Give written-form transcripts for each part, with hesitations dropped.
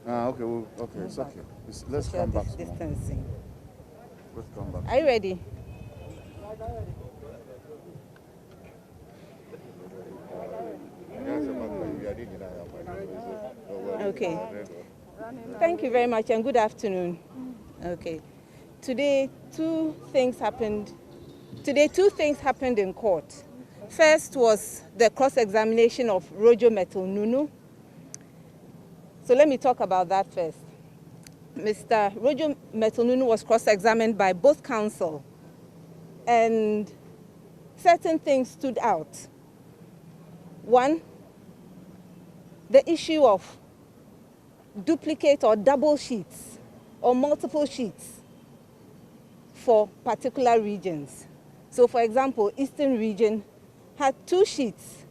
Okay, okay, it's okay. Let's come back. Distancing. Let's come back. Are you ready? Okay. Thank you very much and good afternoon. Okay. Today, two things happened in court. First was the cross-examination of Rojo Metal Nunu. So let me talk about that first. Mr. Rojo Metal Nunu was cross-examined by both counsel, and certain things stood out. One, the issue of duplicate or double sheets or multiple sheets for particular regions. So for example, Eastern region had 2 sheets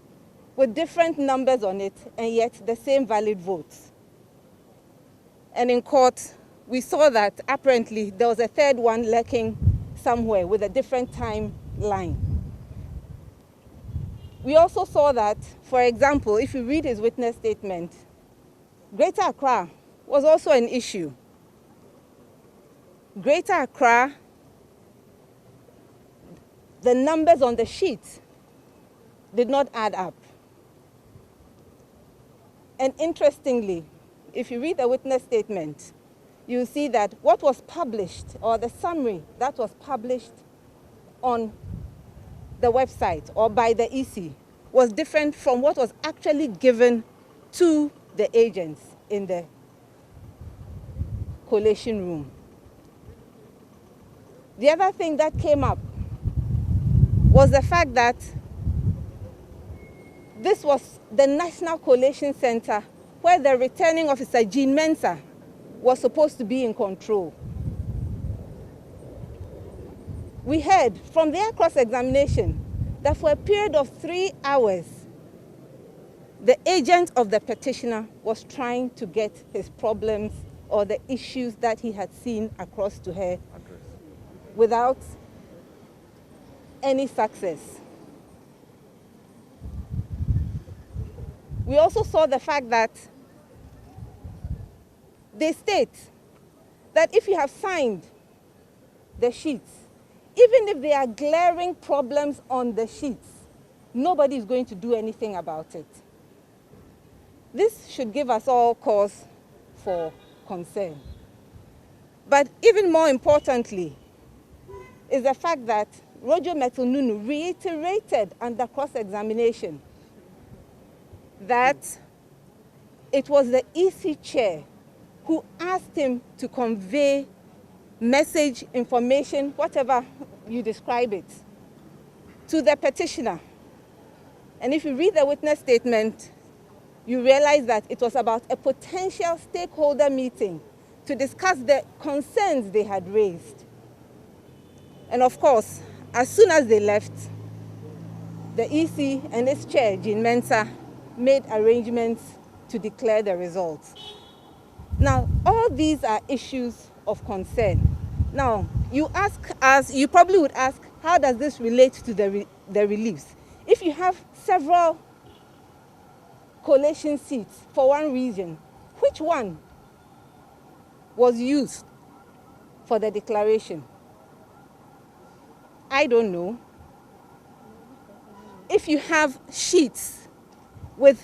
with different numbers on it and yet the same valid votes. And in court, we saw that apparently there was a third one lurking somewhere with a different timeline. We also saw that, for example, if you read his witness statement, Greater Accra was also an issue. Greater Accra, the numbers on the sheet did not add up. And interestingly, if you read the witness statement, you see that what was published, or the summary that was published on the website or by the EC, was different from what was actually given to the agents in the collation room. The other thing that came up was the fact that this was the National Collation Center where the returning officer, Jean Mensah, was supposed to be in control. We heard from their cross-examination that for a period of 3 hours, the agent of the petitioner was trying to get his problems or the issues that he had seen across to her without any success. We also saw the fact that they state that if you have signed the sheets, even if there are glaring problems on the sheets, nobody is going to do anything about it. This should give us all cause for concern. But even more importantly is the fact that Rojo Metal Nunu reiterated under cross-examination that it was the EC chair who asked him to convey message, information, whatever you describe it, to the petitioner. And if you read the witness statement, you realize that it was about a potential stakeholder meeting to discuss the concerns they had raised. And of course, as soon as they left, the EC and its chair, Jean Mensah, made arrangements to declare the results. Now, all these are issues of concern. Now, you probably would ask, how does this relate to the reliefs? If you have several collation seats for one region, which one was used for the declaration? I don't know. If you have sheets with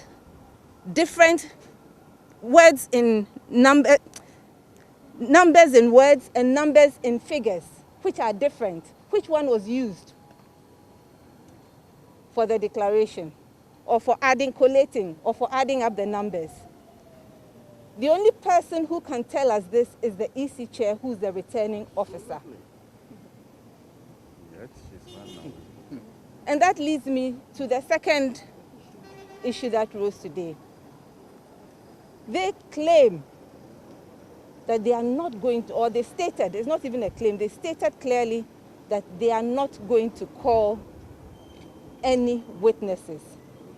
different words in numbers in words and numbers in figures, which are different, which one was used for the declaration, or for collating, or for adding up the numbers? The only person who can tell us this is the EC chair, who's the returning officer. And that leads me to the second issue that rose today. They claim that they are not going to, or they stated, it's not even a claim, they stated clearly that they are not going to call any witnesses,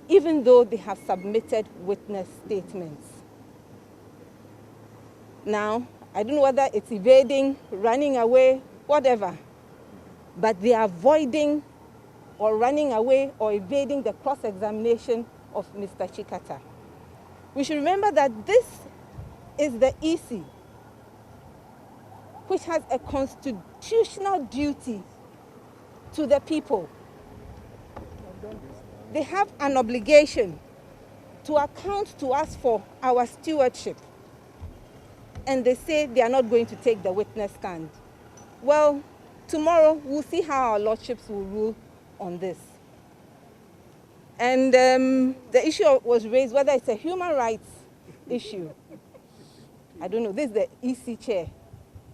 even though they have submitted witness statements. Now, I don't know whether it's evading, running away, whatever, but they are avoiding or running away or evading the cross-examination of Mr. Chikata. We should remember that this is the EC, which has a constitutional duty to the people. They have an obligation to account to us for our stewardship. And they say they are not going to take the witness stand. Well, tomorrow we'll see how our lordships will rule on this. And the issue was raised whether it's a human rights issue. I don't know. This is the EC chair,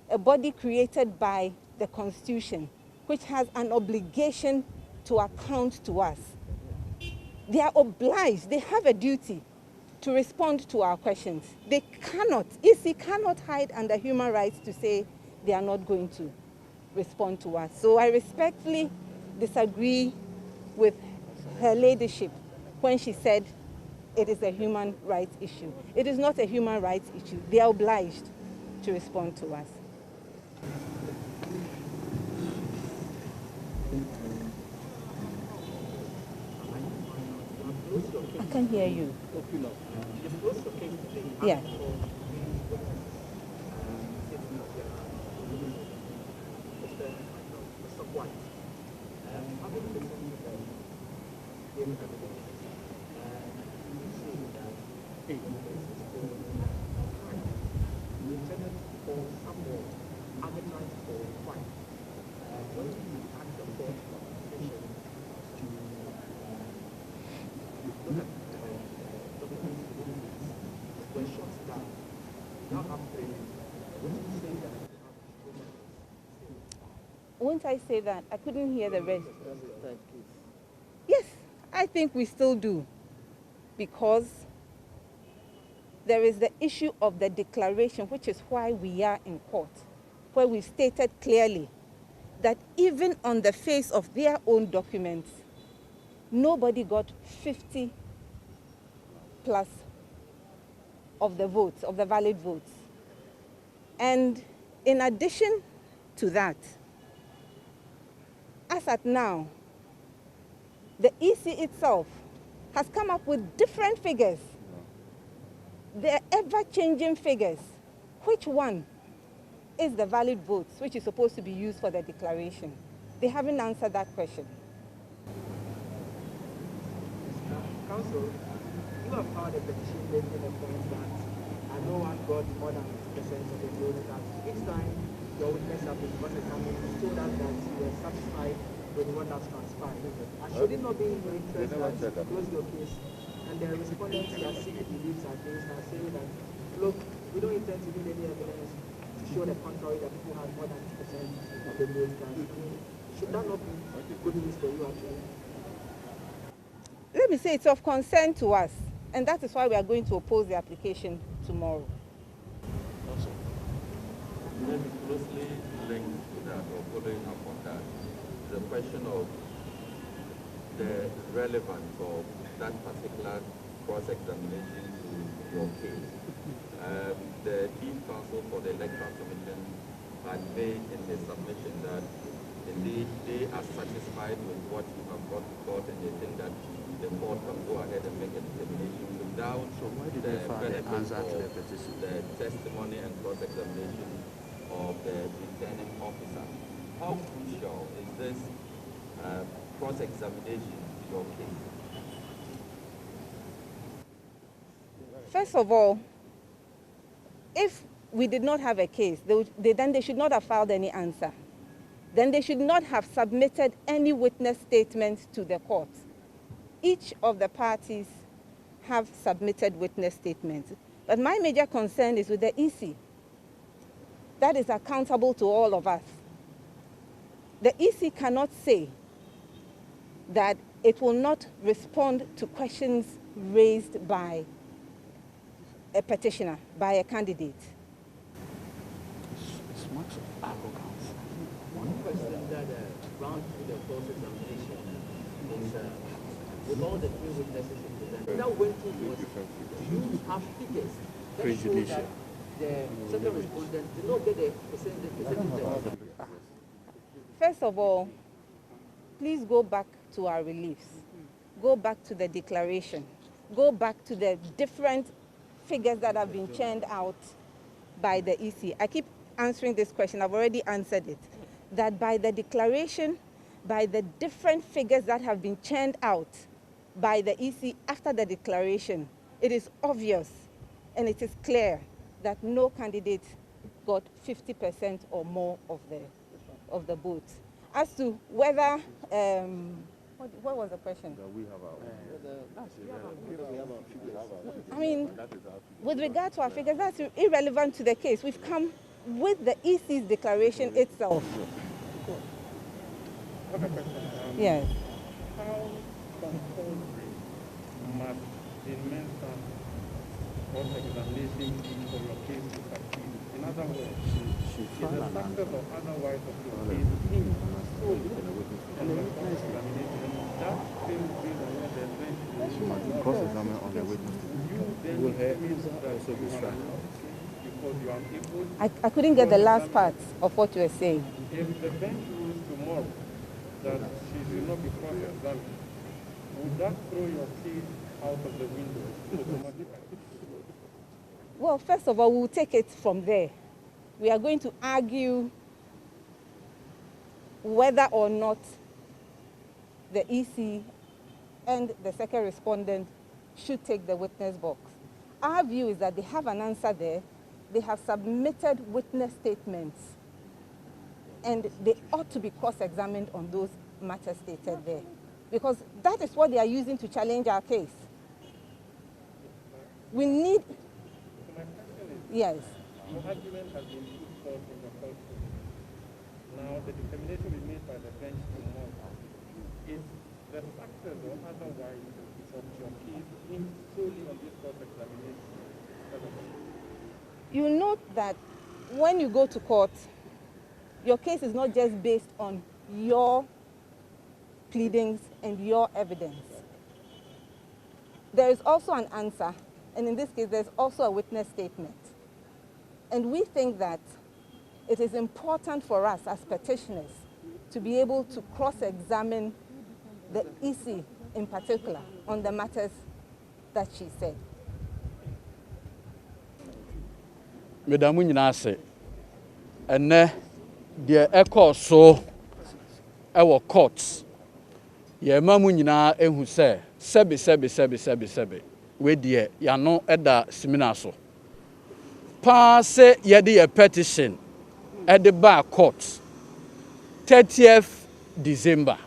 a body created by the Constitution, which has an obligation to account to us. They are obliged, they have a duty to respond to our questions. They cannot, EC cannot hide under human rights to say they are not going to respond to us. So I respectfully disagree with her ladyship when she said it is a human rights issue. It is not a human rights issue. They are obliged to respond to us. I can hear you. Yeah. Won't I say that? I couldn't hear the rest. Yes, I think we still do, because there is the issue of the declaration, which is why we are in court, where we stated clearly that even on the face of their own documents, nobody got 50 plus of the votes, of the valid votes. And in addition to that, as at now, the EC itself has come up with different figures. They're ever-changing figures. Which one is the valid votes, which is supposed to be used for the declaration? They haven't answered that question. Council, you have heard a petition making a point that no one got more than 50% of the votes, that each time your witness have been cross-examined, you told us that you were satisfied with what has transpired. And should it not be in your interest that you close your case and the respondents are seeking beliefs against and saying that, look, we don't intend to need any evidence to show the contrary that people have more than 50% of the votes cast. Should that not be good news for you actually? Let me say it's of concern to us, and that is why we are going to oppose the application tomorrow. Also, let me closely link to that or following up on that, the question of the relevance of that particular cross-examination to your case. The Chief Counsel for the Electoral Commission had made in his submission that indeed they are satisfied with what you have brought to court, and they think that the court can go ahead and make a determination without the benefit of the testimony and cross-examination of the returning officer. How crucial is this cross-examination to your case? First of all, if we did not have a case, then they should not have filed any answer. Then they should not have submitted any witness statements to the court. Each of the parties have submitted witness statements. But my major concern is with the EC. That is accountable to all of us. The EC cannot say that it will not respond to questions raised by a petitioner, by a candidate. It's much of arrogance. One question that runs through the cross-examination is with all the three witnesses in present, that went through was, do you have figures that show that the second respondent did not get the percentage? First of all, please go back to our reliefs. Go back to the declaration. Go back to the different figures that have been churned out by the EC. I keep answering this question. I've already answered it. That by the declaration, by the different figures that have been churned out by the EC after the declaration, it is obvious and it is clear that no candidate got 50% or more of the votes. As to whether, what was the question? I mean, with regard to our figures, that's irrelevant to the case. We've come with the EC's declaration itself. Yes. How compulsory must the mental cross-examination be for your case to succeed? In other words, is the success or otherwise of your case hinged solely on the cross-examination? That seems based on what the bench Cross-examine on the witness. you then also be struck because you are able. I couldn't get the last part of what you were saying. If the bench rules tomorrow that she should not be cross-examined, would that throw your case out of the window automatically? Well, first of all, we'll take it from there. We are going to argue whether or not the EC and the second respondent should take the witness box. Our view is that they have an answer there. They have submitted witness statements, and they ought to be cross-examined on those matters stated there, because that is what they are using to challenge our case. We need... So my question is, Yes. your argument has been put forth in the court. Now the determination will be made by the bench tomorrow. Is the success or otherwise of your case hinged solely on this cross-examination? You note that when you go to court, your case is not just based on your pleadings and your evidence. There is also an answer, and in this case, there's also a witness statement. And we think that it is important for us as petitioners to be able to cross-examine the EC in particular on the matters that she said. Medamu nyina se ene de ekọ so ewo court ye mamu nyina ehu se sebe we de ya no eda semina so pa se ye de petition ede ba court 30th December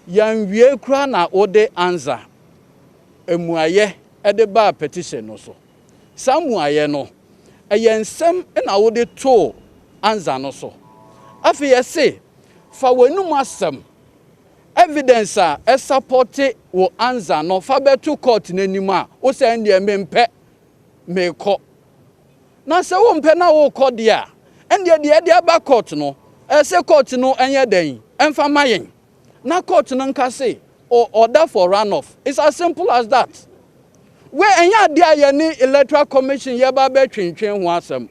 yan wie kura na ode answer emuaye ede ba petition no so samuaye no ayensem na wode to anza no so afi yese fa wanum asem evidence a support wo anza no fa beto court nanim a wo se ndie mempe meko na se wo mpe na wo kɔ de a ndie de aba court no se court no enye den emfa mayen na court no nka se order for run off. It's as simple as that. Where enya dia ye ni electoral commission ye ba be twentwen ho asem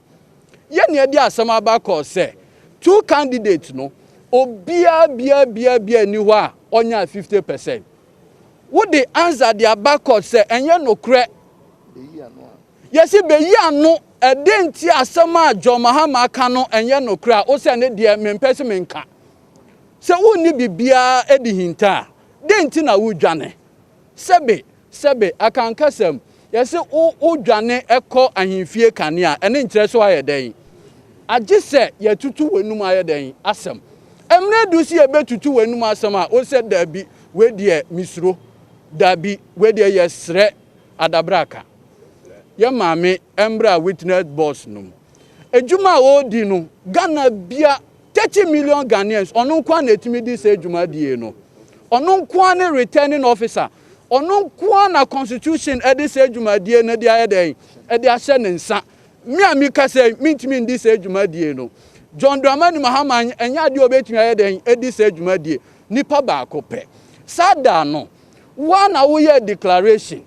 ye ne dia asem aba call say two candidates no obia bia ni ho a onya 50%. What the answer dia back court say enye no kre yes be yi anu edenti asem a John Mahama aka no enye no kre o say ne dia mempese menka se woni bibia edi hinta denti na wudwane sebe akankasem yesi o dwane ekọ ahimfie kanea ene nkyere so aye den agise ye tutu wenum aye den asem emre dusi ye betutu wenum asem a o se dabi we de misro dabi we de yesre adabraka ye maame embra witness boss num ejuma o di no Ghana bia 30 million Ghanaians onu kwa na etimi di se ejuma die no onu kwa na returning officer onu kwa na constitution edi se ejuma die na di ayeden edi ahye ne nsa mi amika se mintimi ndi se ejuma die no John Dramani Mahama enya de obetimi ayeden edi se ejuma die nipa ba akopɛ sada no wa na wo ye declaration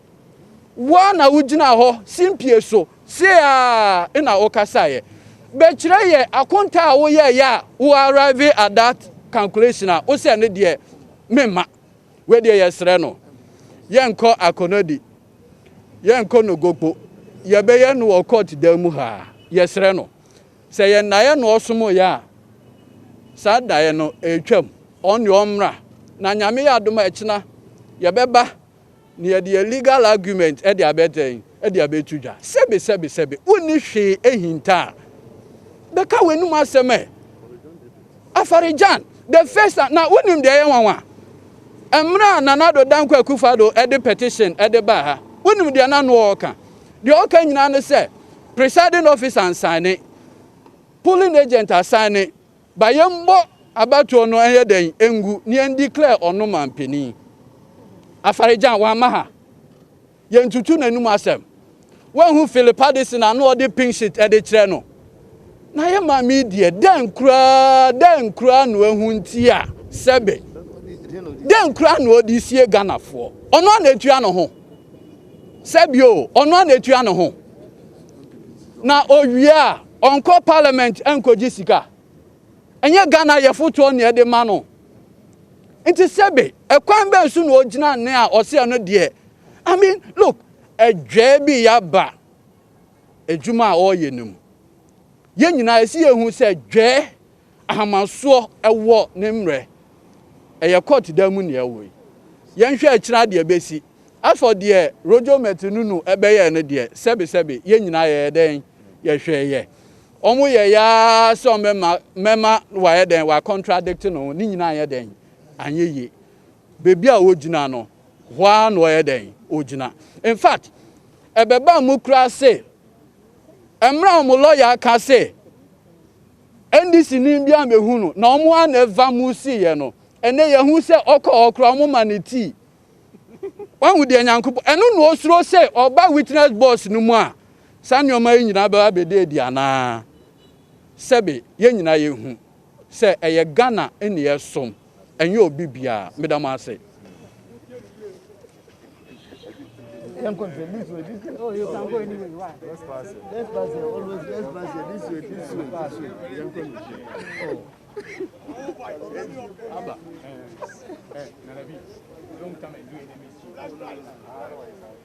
wa na wo gina ho simpie so se a ina wo kasa ye be kire ye akonta a wo ye ya wo arrive at that calculation a wo se ne de memma we de yesre no yenko akonodi yenko no gopo ye be ye no court da mu ha yɛsrɛ no sɛ yɛ naeɛ no ɔsom yɛ a saa daeɛ no ɛtwam ɔne ɔmmra na nyame yɛ adom a ɛkyena yɛbɛba na yɛde legal argument ɛde abɛtɛn ɛde abɛtu dwa sɛbe wonni hwee ɛhinta a bɛka w'anum asɛm ɛ Afarijan the first na wonim deɛ yɛ nwanwa ɛmra Nanado Dankwa Akufo-Addo ɛde petition ɛde ba ha wonim deɛ na no ɔka deɛ ɔka nyinaa ne sɛ presiding officer ansane polling agent asane ba yɛmbɔ abatoɔ no ɛyɛ den engu ne declare ɔno mampani Afarijan wa maha yɛntutu n'anum asɛm wɔn hu Philip Addison na no ɔde pink sheet ɛde kyerɛ no na yɛ ma media den kura no ehu ntia sɛbe den kura no odi sie Ghana fo ɔno na etua no ho sɛbe o ɔno na etua no ho na owia ɔnkɔ parliament enkoji sika enye Ghana yɛ foto ne ɛde ma no nti sɛbe ekwan bɛ nso na ogina ne a ɔse no de I mean look edwe bi yaba ejuma a ɔyɛ nim yɛn nyinaa esi ehu sɛ dwe ahamaso ɛwɔ ne mrɛ ɛyɛ court da mu ne ɛwɔ yɛn hwɛ akyira de besi afɔ de rojo metinunu ɛbɛyɛ ne de sɛbe yɛn nyinaa yɛ den yɛ hwɛ yɛ ɔmo yɛ ya sɛ mema wa yɛ den wa contradict no ne nyinaa yɛ den anyɛ ye bebi a ogina no hwa no yɛ den ogina in fact ɛbɛba mu kura se emra mo lawyer ka say NDC ni bia mehunu na omo an eva mu si ye no ene ye hu se okra mo maniti wan wu de nyankopo eno no osuro say oba witness box no mu a sanioma nyina ba abede di ana sebe ye nyina ye hu se eye Ghana ene ye som enye obi bia medam ase. Oh, you can go anywhere you want. Let's pass it. Let's pass it. Always let's pass it. This way. Oh. Abba. Nanabi, don't come and do any mischief.